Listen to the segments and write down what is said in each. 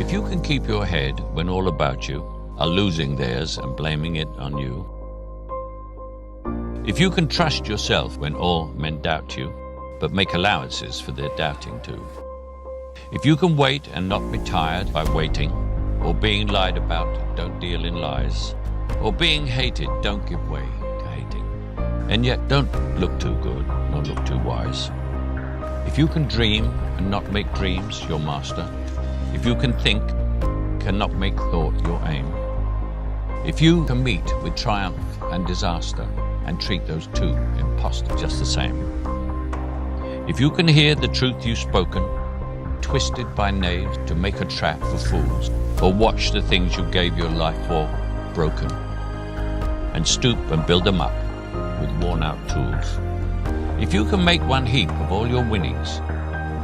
If you can keep your head when all about you are losing theirs and blaming it on you, if you can trust yourself when all men doubt you, but make allowances for their doubting too, if you can wait and not be tired by waiting, or being lied about, don't deal in lies, or being hated, don't give way to hating, and yet don't look too good nor look too wise. If you can dream and not make dreams your master, if you can think, cannot make thought your aim, if you can meet with triumph and disaster and treat those two impostors just the same, if you can hear the truth you've spoken, twisted by knaves to make a trap for fools, or watch the things you gave your life for broken, and stoop and build them up with worn-out tools, if you can make one heap of all your winnings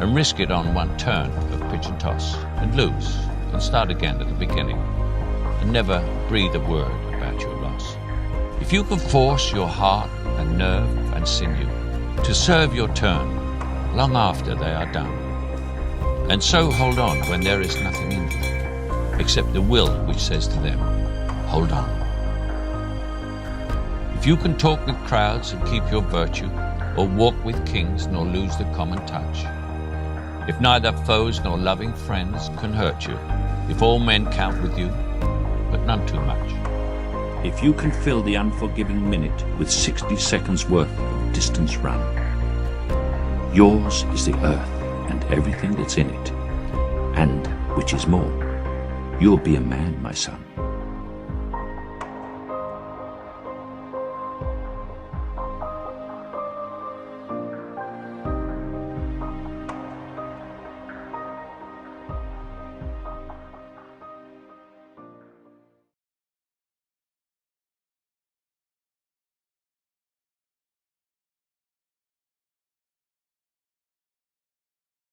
and risk it on one turn of pitch and toss, and lose and start again at the beginning, and never breathe a word about your loss, if you can force your heart and nerve and sinew to serve your turn long after they are done, and so hold on when there is nothing in them except the will which says to them, hold on. If you can talk with crowds and keep your virtue, or walk with kings nor lose the common touch, if neither foes nor loving friends can hurt you, if all men count with you, but none too much, if you can fill the unforgiving minute with 60 seconds worth of distance run, yours is the earth and everything that's in it, and, which is more, you'll be a man, my son.